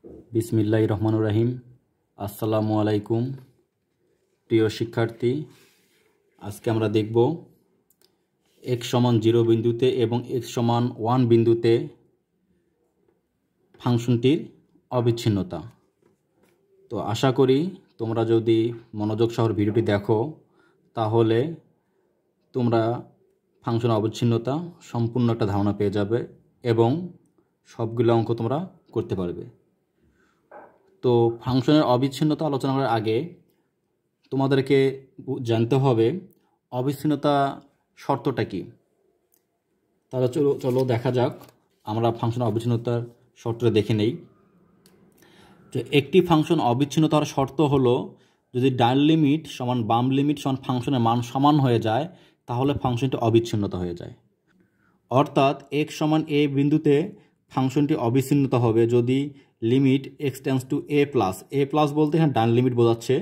বিসমিল্লাহির রহমানির রহিম। আসসালামু আলাইকুম প্রিয় শিক্ষার্থী, আজকে আমরা দেখব x সমান 0 বিন্দুতে এবং x সমান 1 বিন্দুতে ফাংশনটির অবিচ্ছিন্নতা। তো আশা করি তোমরা যদি মনোযোগ সহ ভিডিওটি দেখো তাহলে তোমরা ফাংশনের অবিচ্ছিন্নতা সম্পূর্ণ একটা ধারণা পেয়ে যাবে এবং সবগুলো অঙ্ক তোমরা করতে পারবে। তো ফাংশনের অবিচ্ছিন্নতা আলোচনা করার আগে তোমাদেরকে জানতে হবে অবিচ্ছিন্নতা শর্তটা কি। তাহলে চলো দেখা যাক, আমরা ফাংশনের অবিচ্ছিন্নতার শর্তটা দেখে নেই। তো একটি ফাংশন অবিচ্ছিন্ন হওয়ার শর্ত হলো যদি ডান লিমিট সমান বাম লিমিট সমান ফাংশনের মান সমান হয়ে যায় তাহলে ফাংশনটি অবিচ্ছিন্নতা হয়ে যায়। অর্থাৎ x সমান a বিন্দুতে ফাংশনটি অবিচ্ছিন্নতা হবে যদি limit x tends to a plus বলতে এখানে ডান লিমিট বোঝাচ্ছে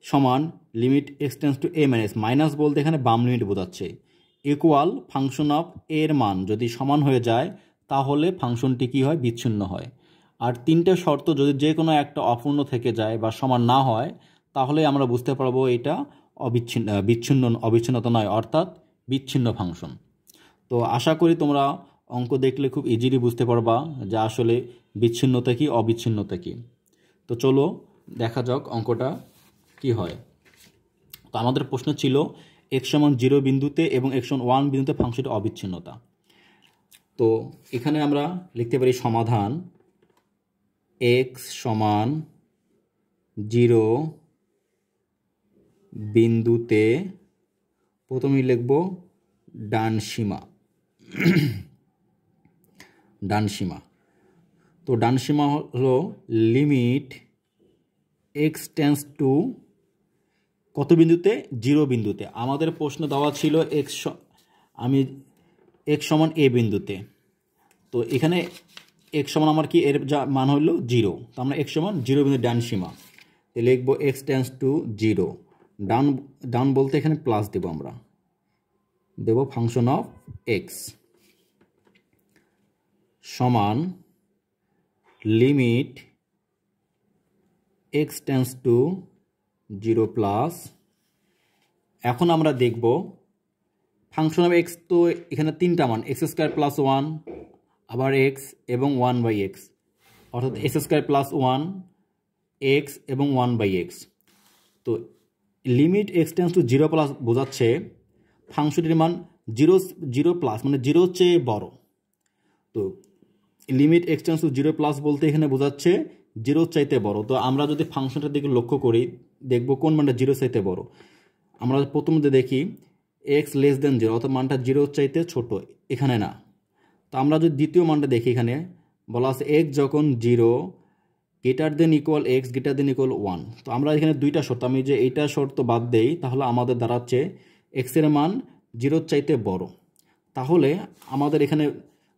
সমান limit x tends to a minus, minus বলতে এখানে বাম লিমিট বোঝাচ্ছে, ইকুয়াল ফাংশন অফ এর মান যদি সমান হয়ে যায় তাহলে ফাংশনটি কি হয়, বিচ্ছিন্ন হয়। আর তিনটে শর্ত যদি যে কোনো একটা অপূর্ণ থেকে যায় বা সমান না হয় তাহলে আমরা বুঝতে পারবো এটা অবিচ্ছিন্নতা নয়, অর্থাৎ বিচ্ছিন্ন ফাংশন। তো আশা করি তোমরা অঙ্ক দেখলে খুব ইজিলি বুঝতে পারবা যে আসলে বিচ্ছিন্নতা কি অবিচ্ছিন্নতা কি। তো চলো দেখা যাক অঙ্কটা কি হয়। তো আমাদের প্রশ্ন ছিল x সমান 0 বিন্দুতে এবং x সমান 1 বিন্দুতে ফাংশনটি অবিচ্ছিন্নতা। তো এখানে আমরা লিখতে পারি সমাধান x সমান 0 বিন্দুতে প্রথমেই লিখব ডান সীমা। ডান সীমা, তো ডান সীমা হলো লিমিট x টেন্ডস টু কত বিন্দুতে, 0 বিন্দুতে। আমাদের প্রশ্ন দেওয়া ছিল x সমান a বিন্দুতে। তো এখানে x সমান আমার কি, এর যা মান হলো 0, তো আমরা x সমান 0 বিন্দু ডান সীমা লিখব x টেন্ডস টু 0, ডান বলতে এখানে প্লাস দেব, আমরা দেব ফাংশন অফ x সমান limit x tends to 0 plus. এখন আমরা দেখব ফাংশন অফ x, তো এখানে তিনটা মান x স্কয়ার প্লাস 1 আবার x এবং 1/x, অর্থাৎ x স্কয়ার প্লাস 1 x এবং 1/x। তো limit x tends to 0 plus বোঝাচ্ছে ফাংশনটির মান 0 প্লাস মানে 0 চেয়ে বড়। তো limit x tends to 0 plus বলতে এখানে বোঝাচ্ছে 0 চাইতে বড়। তো আমরা যদি ফাংশনটার দিকে লক্ষ্য করি দেখব কোন মানটা 0 চাইতে বড়। আমরা প্রথমে দেখি x লেস দেন 0, অর্থাৎ মানটা 0 চাইতে ছোট, এখানে না। তো আমরা যদি দ্বিতীয় মানটা দেখি, এখানে বলা আছে x যখন 0 greater than equal x greater than equal 1। তো আমরা এখানে দুইটা শর্ত, আমি যে এইটা শর্ত বাদ দেই তাহলে আমাদের দাঁড়াচ্ছে x এর মান 0 চাইতে বড়। তাহলে আমাদের এখানে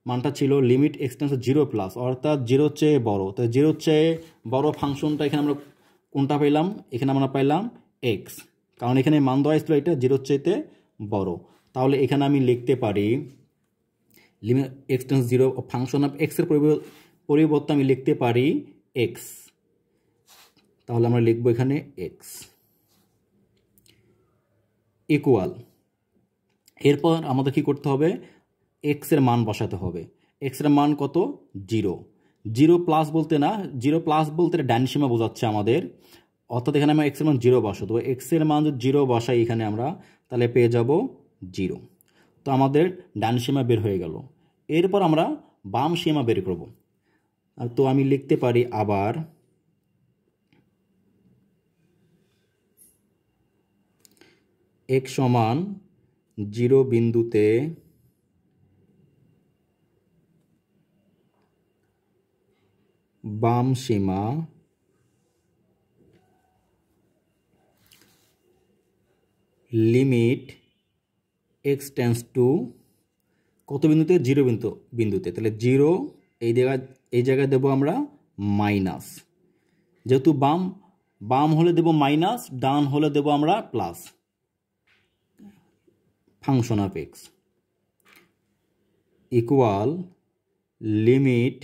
মানটা ছিল limit x tends to 0 plus, অর্থাৎ 0 চেয়ে বড়। তো 0 চেয়ে বড় ফাংশনটা এখানে আমরা কোনটা পেলাম, এখানে আমরা পাইলাম x, কারণ এখানে মান দেওয়া ছিল এটা 0 চাইতে বড়। তাহলে এখানে আমি লিখতে পারি limit x tends 0, function of x এর পরিবর্তে আমি লিখতে পারি x। তাহলে আমরা লিখবো এখানে x ইকুয়াল, এরপর আমাদের কি করতে হবে, x এর মান বসাতে হবে। x এর মান কত, 0 প্লাস বলতে না, 0 প্লাস বলতে ডান সীমা বোঝাচ্ছে আমাদের, অর্থাৎ এখানে আমরা x এর মান 0 বসাবো। তো x এর মান যদি 0 বসাই এখানে আমরা, তাহলে পেয়ে যাব 0। তো আমাদের ডান সীমা বের হয়ে গেল। এরপর আমরা বাম সীমা বের করব। তো আমি লিখতে পারি আবার x সমান 0 বিন্দুতে বাম সীমা লিমিট x টেন্ডস টু কত বিন্দুতে, 0 বিন্দুতে। তাহলে 0 এই জায়গায় দেবো আমরা মাইনাস, যেহেতু বাম হলে দেব মাইনাস, ডান হলে দেব আমরা plus, function of x equal limit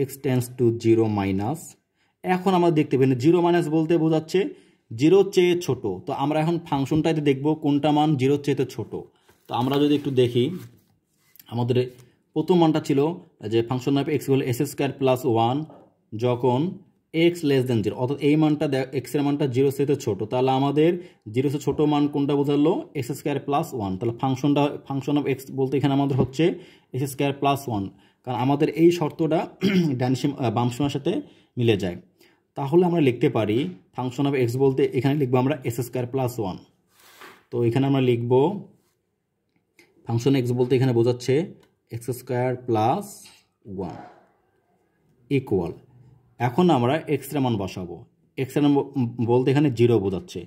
x tends to zero minus, এখন আমরা দেখতে পাই জিরো মাইনাস বলতে বোঝাচ্ছে জিরোর চেয়ে ছোট। তো আমরা এখন ফাংশনটাতে দেখব কোনটা মান জিরোর চেয়ে ছোট। তো আমরা যদি একটু দেখি, আমাদের প্রথম মানটা ছিল যে function of x equal S square plus one যখন এক্স লেস দেন জিরো, অর্থাৎ এই মানটা এক্সের মানটা জিরোর চেয়ে ছোট। তাহলে আমাদের জিরোর চেয়ে ছোট মান কোনটা বোঝালো? X square plus one. তাহলে ফাংশন অফ এক্স বলতে এখানে আমাদের হচ্ছে এক্স স্কোয়ার প্লাস ওয়ান, কারণ আমাদের এই শর্তটা বাম সীমার সাথে মিলে যায়। তাহলে আমরা লিখতে পারি ফাংশন অফ এক্স বলতে এখানে লিখবো আমরা এস স্কোয়ার প্লাস ওয়ান। তো এখানে আমরা লিখব ফাংশন এক্স বলতে এখানে বোঝাচ্ছে x square plus one equal, এখন আমরা এক্স এর মান বসাবো। এক্স এর মান বলতে এখানে জিরো বোঝাচ্ছে,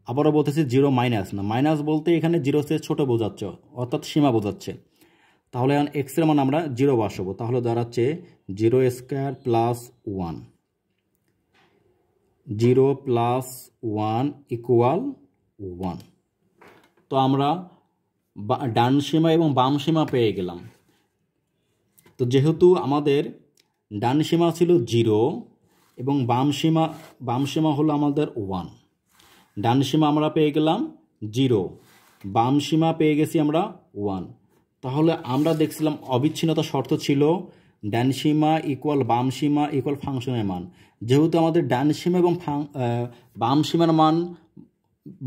আবারও বলতেছে জিরো মাইনাস না, মাইনাস বলতে এখানে জিরো চেয়ে ছোট বোঝাচ্ছে, অর্থাৎ সীমা বোঝাচ্ছে। তাহলে এখন এক্স এর মান আমরা জিরো বসাবো, তাহলে দাঁড়াচ্ছে zero square plus one, zero plus one equal one. তো আমরা ডান সীমা এবং বাম সীমা পেয়ে গেলাম। তো যেহেতু আমাদের ডান সীমা ছিল জিরো এবং বাম সীমা হলো আমাদের ওয়ান, ডান সীমা আমরা পেয়ে গেলাম জিরো, বাম সীমা পেয়ে গেছি আমরা ওয়ান। তাহলে আমরা দেখছিলাম অবিচ্ছিন্নতা শর্ত ছিল ডান সীমা ইকুয়াল বাম সীমা ইকুয়াল ফাংশনের মান। যেহেতু আমাদের ডান সীমা এবং বাম সীমার মান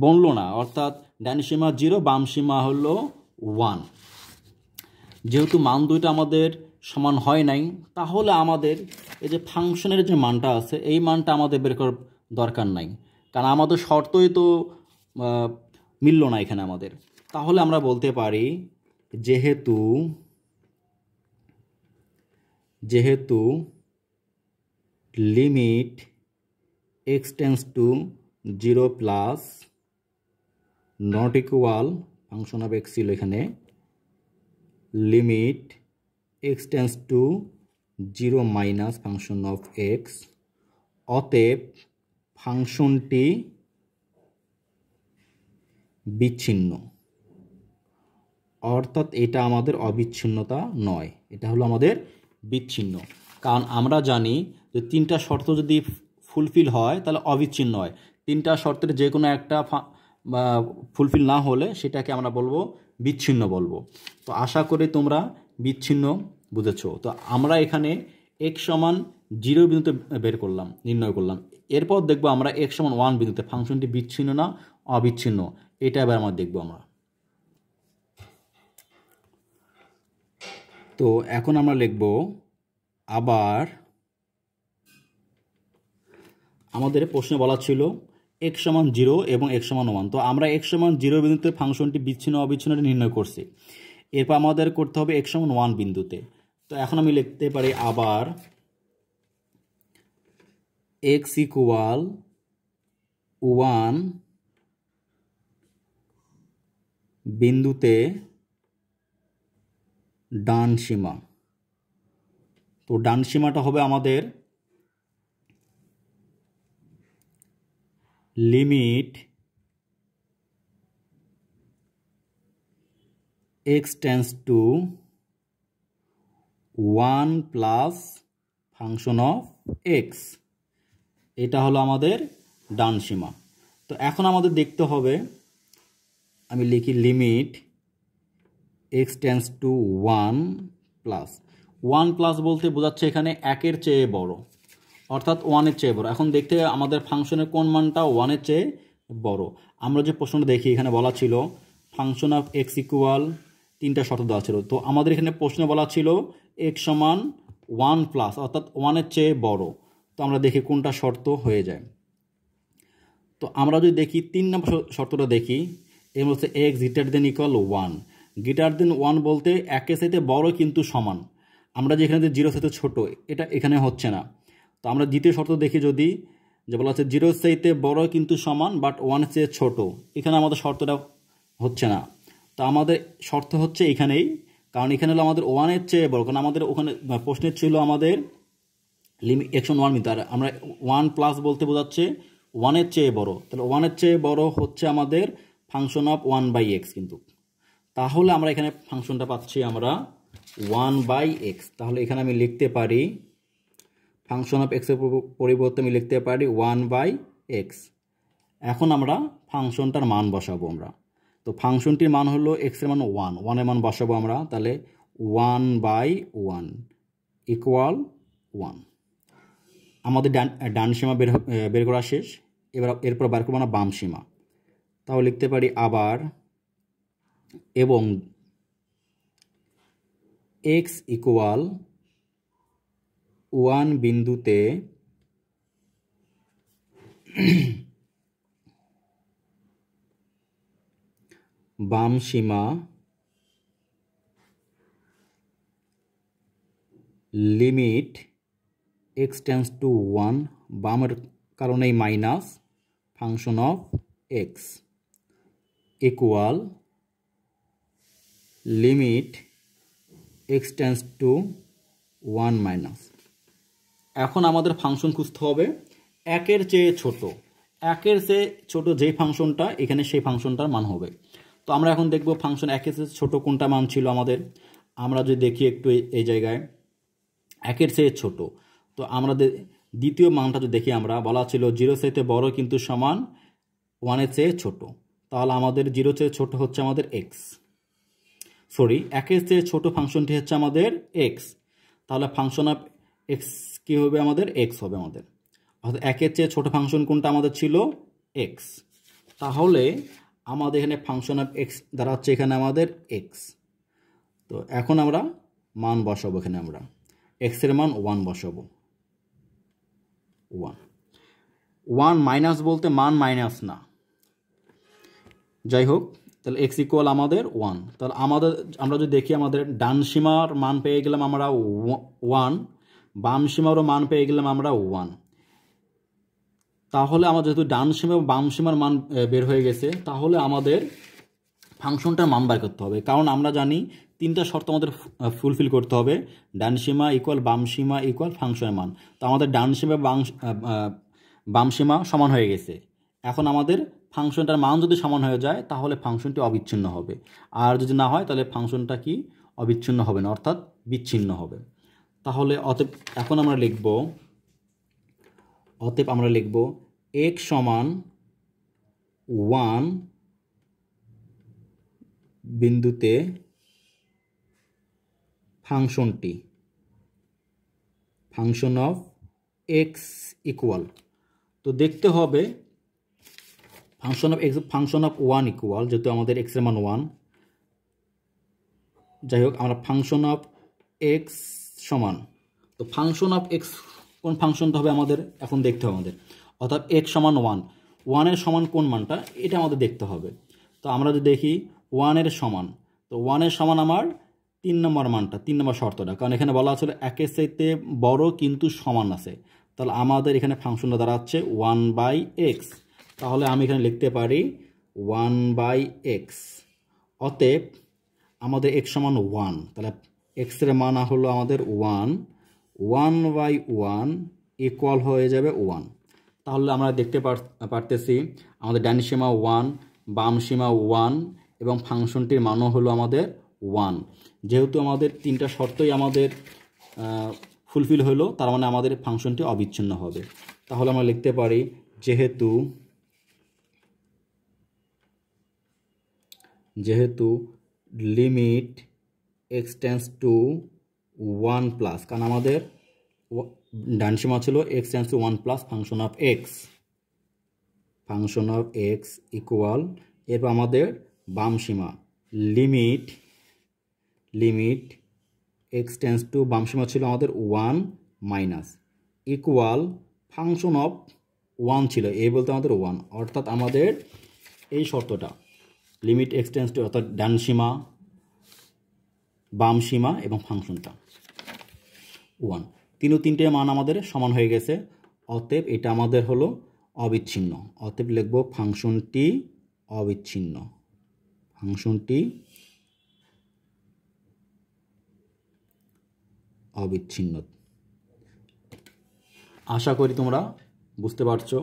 বনলো না, অর্থাৎ ডান সীমা জিরো, বাম সীমা হলো ওয়ান, যেহেতু মান দুইটা আমাদের সমান হয় নাই, তাহলে আমাদের এই যে ফাংশনের যে মানটা আছে এই মানটা আমাদের বের করার দরকার নাই, কারণ আমাদের শর্তই তো মিলল না এখানে আমাদের। তাহলে আমরা বলতে পারি যেহেতু limit x tends to zero plus not equal function of x ছিল এখানে limit x tends to zero minus function of x, অতএব ফাংশনটি বিচ্ছিন্ন, অর্থাৎ এটা আমাদের অবিচ্ছিন্নতা নয়, এটা হলো আমাদের বিচ্ছিন্ন। কারণ আমরা জানি যে তিনটা শর্ত যদি ফুলফিল হয় তাহলে অবিচ্ছিন্ন হয়, তিনটা শর্তের যে কোনো একটা ফুলফিল না হলে সেটাকে আমরা বলবো বিচ্ছিন্ন বলবো। তো আশা করি তোমরা বিচ্ছিন্ন বুঝেছো। তো আমরা এখানে এক্স সমান জিরো বিন্দুতে নির্ণয় করলাম, এরপর দেখবো আমরা এক্স সমান ওয়ান বিন্দুতে ফাংশনটি বিচ্ছিন্ন না অবিচ্ছিন্ন, এটা এবার আমরা দেখবো আমরা। তো এখন আমরা লিখব আবার আমাদের প্রশ্নে বলা ছিল এক্স সমান জিরো এবং এক্স সমান ওয়ান। তো আমরা এক্স সমান জিরো বিন্দুতে ফাংশনটি বিচ্ছিন্ন অবিচ্ছিন্নটি নির্ণয় করছি, এরপর আমাদের করতে হবে এক্স সমান ওয়ান বিন্দুতে। তো এখন আমি লিখতে পারি আবার এক্স ইকুয়াল ওয়ান বিন্দুতে ডান সীমা। তো ডান সীমাটা হবে আমাদের limit x tends to one plus function of x, এটা হলো আমাদের ডান সীমা। তো এখন আমাদের দেখতে হবে, আমি লিখি limit x tends to one plus বলতে বোঝাচ্ছে এখানে একের চেয়ে বড়, অর্থাৎ ওয়ানের চেয়ে বড়। এখন দেখতে আমাদের ফাংশনের কোন মানটা ওয়ানের চেয়ে বড়। আমরা যে প্রশ্নটা দেখি এখানে বলা ছিল ফাংশন অফ এক্স ইকুয়াল তিনটা শর্ত দেওয়া ছিল। তো আমাদের এখানে প্রশ্নে বলা ছিল এক্স সমান ওয়ান প্লাস, অর্থাৎ ওয়ানের চেয়ে বড়। তো আমরা দেখি কোনটা শর্ত হয়ে যায়। তো আমরা যদি দেখি 3 নম্বর শর্তটা দেখি, এর মধ্যে x greater than equal one. Greater than one বলতে একের সাথে বড় কিন্তু সমান, আমরা যেখানে যে জিরো সাথে ছোট এটা এখানে হচ্ছে না। তো আমরা দ্বিতীয় শর্ত দেখি, যদি যে বলা হচ্ছে জিরোর চাইতে বড় কিন্তু সমান বাট ওয়ানের চেয়ে ছোট, এখানে আমাদের শর্তটা হচ্ছে না। তো আমাদের শর্ত হচ্ছে এখানেই, কারণ এখানে হলো আমাদের ওয়ানের চেয়ে বড়, কারণ আমাদের ওখানে প্রশ্নের ছিল আমাদের লিমিট এক্স ওয়ান মিটার, আর আমরা ওয়ান প্লাস বলতে বোঝাচ্ছে ওয়ানের চেয়ে বড়। তাহলে ওয়ানের চেয়ে বড় হচ্ছে আমাদের function of one by x, কিন্তু তাহলে আমরা এখানে ফাংশনটা পাচ্ছি আমরা ওয়ান বাই এক্স। তাহলে এখানে আমি লিখতে পারি ফাংশন অফ এক্সের পরিবর্তে আমি লিখতে পারি 1/x। এখন আমরা ফাংশনটার মান বসাবো আমরা। তো ফাংশনটির মান হলো এক্সের মান 1, 1-এর মান বসাবো আমরা, তাহলে 1/1 ইকুয়াল 1। আমাদের ডান সীমা বের করা শেষ। এরপর বার করবো না বাম সীমা। তাও লিখতে পারি আবার এবং x ইকুয়াল 1 বিন্দুতে বাম সীমা লিমিট x টেন্ডস টু 1, বামের কারণেই minus function of x equal limit x tends to 1 minus. এখন আমাদের ফাংশন খুঁজতে হবে একের চেয়ে ছোট। একের চেয়ে ছোট যেই ফাংশনটা এখানে সেই ফাংশনটার মান হবে। তো আমরা এখন দেখব ফাংশন একের চেয়ে ছোট কোনটা মান ছিল আমাদের। আমরা যদি দেখি একটু এই জায়গায় একের চেয়ে ছোট, তো আমরা দ্বিতীয় মানটা যদি দেখি, আমরা বলা ছিল 0 চাইতে বড় কিন্তু সমান 1-এর চেয়ে ছোট। তাহলে আমাদের 0 চেয়ে ছোট হচ্ছে আমাদের এক্স, সরি একের চেয়ে ছোট ফাংশনটি হচ্ছে আমাদের এক্স। তাহলে ফাংশন অফ এক্স কী হবে আমাদের? এক্স হবে আমাদের। অর্থাৎ একের চেয়ে ছোট ফাংশন কোনটা আমাদের ছিল? এক্স। তাহলে আমাদের এখানে ফাংশন অফ এক্স দাঁড়াচ্ছে এখানে আমাদের এক্স। তো এখন আমরা মান বসাবো, এখানে আমরা এক্সের মান 1 বসাবো। 1 মাইনাস বলতে মান মাইনাস না, যাই হোক। তাহলে এক্স ইকুয়াল আমাদের 1। তাহলে আমরা যদি দেখি আমাদের ডান সীমার মান পেয়ে গেলাম আমরা 1, বাম সীমারও মান পেয়ে গেলাম আমরা 1। তাহলে আমাদের যেহেতু ডান সীমা এবং বাম সীমার মান বের হয়ে গেছে, তাহলে আমাদের ফাংশনটার মান বের করতে হবে। কারণ আমরা জানি 3টা শর্ত আমাদের ফুলফিল করতে হবে। ডান সীমা ইকুয়াল বাম সীমা ইকুয়াল ফাংশনের মান। তো আমাদের ডান সীমা বাম সীমা সমান হয়ে গেছে। এখন আমাদের ফাংশনটার মান যদি সমান হয়ে যায় তাহলে ফাংশনটি অবিচ্ছিন্ন হবে, আর যদি না হয় তাহলে ফাংশনটা কি অবিচ্ছিন্ন হবে না, অর্থাৎ বিচ্ছিন্ন হবে। তাহলে অতএব এখন আমরা লিখব x সমান 1 বিন্দুতে ফাংশন অফ এক্স ইকুয়াল। তো দেখতে হবে ফাংশন অফ 1 ইকুয়াল, যেহেতু আমাদের এক্সের মান 1। যাই হোক, আমরা ফাংশন অফ এক্স সমান, তো ফাংশন অফ এক্স কোন ফাংশনটা হবে আমাদের এখন দেখতে হবে আমাদের। অর্থাৎ এক্স সমান 1-এর সমান কোন মানটা এটা আমাদের দেখতে হবে। তো আমরা যদি দেখি 1-এর সমান, তো 1-এর সমান আমার 3 নম্বর মানটা, 3 নম্বর শর্তটা, কারণ এখানে বলা আছে একের চাইতে বড় কিন্তু সমান আছে। তাহলে আমাদের এখানে ফাংশনটা দাঁড়াচ্ছে 1/x। তাহলে আমি এখানে লিখতে পারি 1/x। অতএব আমাদের x সমান 1, তাহলে এক্সের মান হলো আমাদের 1/1 ইকুয়াল হয়ে যাবে 1। তাহলে আমরা দেখতে পারতেছি আমাদের ডান সীমা 1, বাম সীমা 1 এবং ফাংশনটির মানও হলো আমাদের 1। যেহেতু আমাদের 3টা শর্তই আমাদের ফুলফিল হলো, তার মানে আমাদের ফাংশনটি অবিচ্ছিন্ন হবে। তাহলে আমরা লিখতে পারি যেহেতু limit x tends to 1 plus, কারণ আমাদের ডান সীমা ছিল x tends to 1 plus function of x equal, এরপর আমাদের বাম সীমা লিমিট x টেন্ডস টু, বাম সীমা ছিল আমাদের 1 মাইনাস ইকুয়াল ফাংশন অফ 1 ছিল, এই বলতে আমাদের 1। অর্থাৎ আমাদের এই শর্তটা লিমিট x টেন্ডস টু, অর্থাৎ ডান সীমা, বাম সীমা এবং ফাংশনটা 1, 3টে মান আমাদের সমান হয়ে গেছে। অতএব এটা আমাদের হলো অবিচ্ছিন্ন। অতএব লিখব ফাংশনটি অবিচ্ছিন্ন। আশা করি তোমরা বুঝতে পারছো।